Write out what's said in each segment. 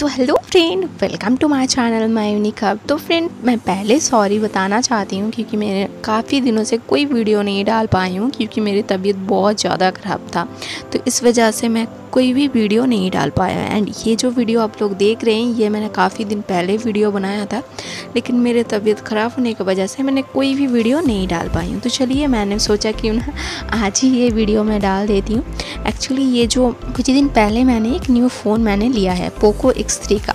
तो hello friend, welcome to my channel my unique hub. तो friend, मैं पहले सॉरी बताना चाहती हूँ क्योंकि मैंने काफ़ी दिनों से कोई वीडियो नहीं डाल पाई हूँ क्योंकि मेरी तबीयत बहुत ज़्यादा ख़राब था। तो इस वजह से मैं कोई भी वीडियो नहीं डाल पाया। एंड ये जो वीडियो आप लोग देख रहे हैं ये मैंने काफ़ी दिन पहले वीडियो बनाया था, लेकिन मेरे तबीयत ख़राब होने की वजह से मैंने कोई भी वीडियो नहीं डाल पाई हूँ। तो चलिए, मैंने सोचा कि ना आज ही ये वीडियो मैं डाल देती हूँ। एक्चुअली ये जो कुछ दिन पहले मैंने एक न्यू फ़ोन मैंने लिया है PoCO X3 का।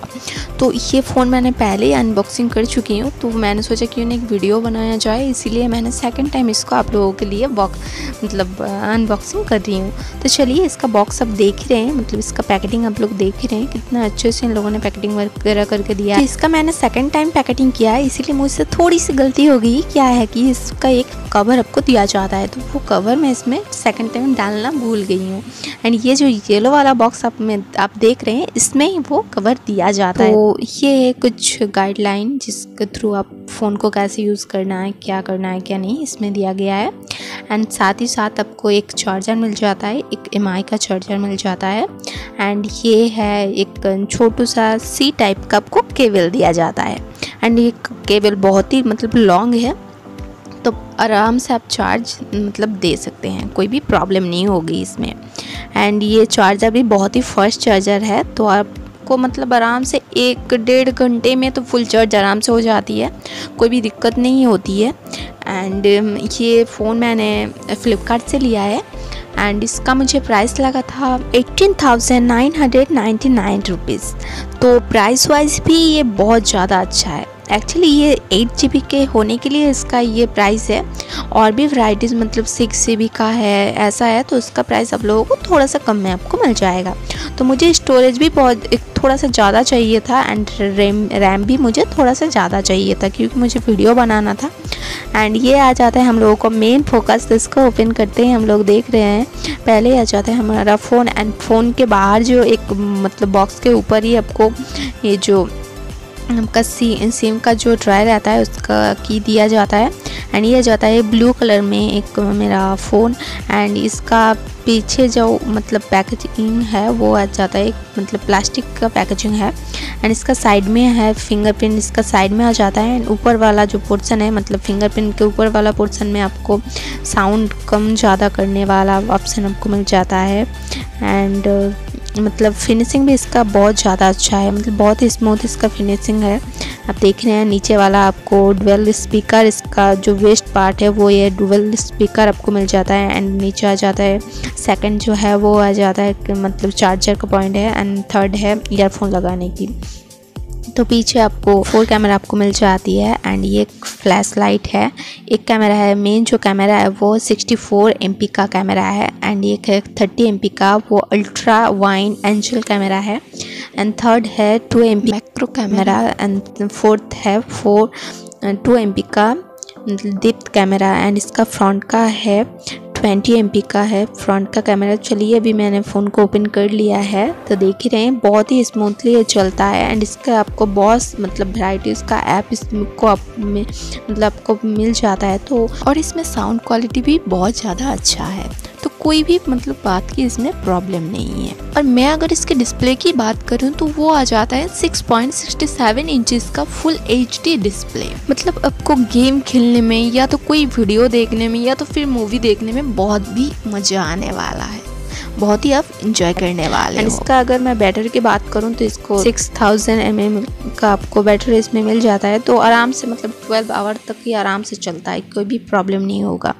तो ये फ़ोन मैंने पहले ही अनबॉक्सिंग कर चुकी हूँ, तो मैंने सोचा कि उन्हें एक वीडियो बनाया जाए, इसीलिए मैंने सेकंड टाइम इसको आप लोगों के लिए अनबॉक्सिंग कर रही हूँ। तो चलिए, इसका बॉक्स आप देख ही रहे हैं, मतलब इसका पैकेटिंग आप लोग देख ही रहे हैं कितना अच्छे से इन लोगों ने पैकेटिंग वगैरह करके दिया है। तो इसका मैंने सेकंड टाइम पैकेटिंग किया है, इसीलिए मुझसे थोड़ी सी गलती हो गई। क्या है कि इसका एक कवर आपको दिया जाता है, तो वो कवर मैं इसमें सेकंड टाइम डालना भूल गई हूँ। एंड ये जो येलो वाला बॉक्स आप देख रहे हैं, इसमें ही वो कवर दिया जाता है। तो ये है कुछ गाइडलाइन जिसके थ्रू आप फ़ोन को कैसे यूज़ करना है, क्या करना है क्या नहीं, इसमें दिया गया है। एंड साथ ही साथ आपको एक चार्जर मिल जाता है, एक MI का चार्जर मिल जाता है। एंड ये है एक छोटू सा C टाइप का आपको केबल दिया जाता है। एंड ये केबल बहुत ही लॉन्ग है, तो आराम से आप चार्ज दे सकते हैं, कोई भी प्रॉब्लम नहीं होगी इसमें। एंड ये चार्जर भी बहुत ही फास्ट चार्जर है, तो आपको आराम से 1-1.5 घंटे में तो फुल चार्ज आराम से हो जाती है, कोई भी दिक्कत नहीं होती है। एंड ये फ़ोन मैंने फ्लिपकार्ट से लिया है एंड इसका मुझे प्राइस लगा था 18,999 रुपीज़। तो प्राइस वाइज भी ये बहुत ज़्यादा अच्छा है। एक्चुअली ये 8 GB के होने के लिए इसका ये प्राइस है, और भी वैराइटीज़ 6 GB का है, ऐसा है, तो इसका प्राइस आप लोगों को थोड़ा सा कम में आपको मिल जाएगा। तो मुझे स्टोरेज भी थोड़ा सा ज़्यादा चाहिए था एंड रैम भी मुझे थोड़ा सा ज़्यादा चाहिए था क्योंकि मुझे वीडियो बनाना था। एंड ये आ जाता है हम लोगों को मेन फोकस। तो इसको ओपन करते हैं, हम लोग देख रहे हैं पहले आ जाता है हमारा फ़ोन। एंड फ़ोन के बाहर जो एक बॉक्स के ऊपर ही आपको ये जो आपका सिम का जो ड्राई रहता है उसका की दिया जाता है। एंड ये जाता है ब्लू कलर में एक मेरा फ़ोन। एंड इसका पीछे जो पैकेजिंग है वो आ जाता है, प्लास्टिक का पैकेजिंग है। एंड इसका साइड में है फिंगरप्रिंट, इसका साइड में आ जाता है। एंड ऊपर वाला जो पोर्शन है फिंगरप्रिंट के ऊपर वाला पोर्शन में आपको साउंड कम ज़्यादा करने वाला ऑप्शन आपको मिल जाता है। एंड फिनिशिंग भी इसका बहुत ज़्यादा अच्छा है, बहुत ही स्मूथ इसका फिनिशिंग है। आप देख रहे हैं नीचे वाला आपको डुअल स्पीकर, इसका जो वेस्ट पार्ट है वो ये डुअल स्पीकर आपको मिल जाता है। एंड नीचे आ जाता है सेकंड जो है वो आ जाता है चार्जर का पॉइंट है। एंड थर्ड है ईयरफोन लगाने की। तो पीछे आपको 4 कैमरा आपको मिल जाती है। एंड ये एक फ्लैश लाइट है, एक कैमरा है, मेन जो कैमरा है वो 64 MP का कैमरा है। एंड एक है 30 MP का, वो अल्ट्रा वाइड एंगल कैमरा है। एंड थर्ड है 2 MP macro camera. And fourth है 2 MP का डेप्थ कैमरा। एंड इसका फ्रंट का है 20 MP का है फ्रंट का कैमरा। चलिए, अभी मैंने फ़ोन को ओपन कर लिया है, तो देख ही रहे हैं बहुत ही स्मूथली ये चलता है। एंड इसका आपको बहुत वैराइटीज़ का ऐप इसको आपको मिल जाता है। तो और इसमें साउंड क्वालिटी भी बहुत ज़्यादा अच्छा है, तो कोई भी बात की इसमें प्रॉब्लम नहीं है। और मैं अगर इसके डिस्प्ले की बात करूं तो वो आ जाता है 6.67 इंचेस का फुल HD डिस्प्ले। आपको गेम खेलने में या तो कोई वीडियो देखने में या तो फिर मूवी देखने में बहुत भी मज़ा आने वाला है, बहुत ही आप इंजॉय करने वाले हो। इसका अगर मैं बैटरी की बात करूं तो इसको 6000 mAh का आपको बैटरी इसमें मिल जाता है, तो आराम से 12 आवर तक ही आराम से चलता है, कोई भी प्रॉब्लम नहीं होगा।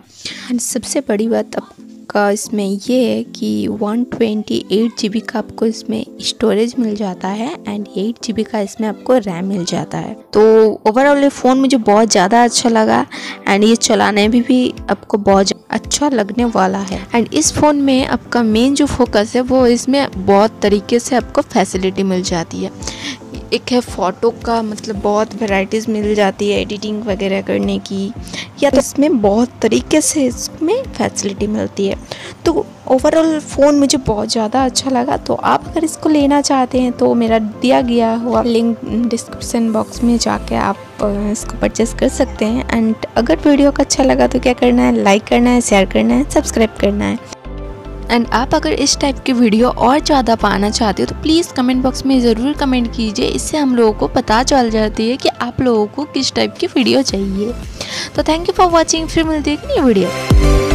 एंड सबसे बड़ी बात का इसमें ये है कि 128 GB का आपको इसमें स्टोरेज मिल जाता है। एंड 8 GB का इसमें आपको रैम मिल जाता है। तो ओवरऑल ये फ़ोन मुझे बहुत ज़्यादा अच्छा लगा। एंड ये चलाने में भी आपको बहुत अच्छा लगने वाला है। एंड इस फ़ोन में आपका मेन जो फोकस है वो इसमें बहुत तरीके से आपको फैसिलिटी मिल जाती है। एक है फ़ोटो का, बहुत वैराइटीज़ मिल जाती है एडिटिंग वगैरह करने की, या तो इसमें बहुत तरीके से इसमें फैसिलिटी मिलती है। तो ओवरऑल फ़ोन मुझे बहुत ज़्यादा अच्छा लगा। तो आप अगर इसको लेना चाहते हैं तो मेरा दिया गया हुआ लिंक डिस्क्रिप्शन बॉक्स में जाके आप इसको परचेस कर सकते हैं। एंड अगर वीडियो का अच्छा लगा तो क्या करना है, लाइक करना है, शेयर करना है, सब्सक्राइब करना है। एंड आप अगर इस टाइप की वीडियो और ज़्यादा पाना चाहते हो तो प्लीज़ कमेंट बॉक्स में ज़रूर कमेंट कीजिए। इससे हम लोगों को पता चल जाती है कि आप लोगों को किस टाइप की वीडियो चाहिए। तो थैंक यू फॉर वॉचिंग। फिर मिलती है एक नई वीडियो।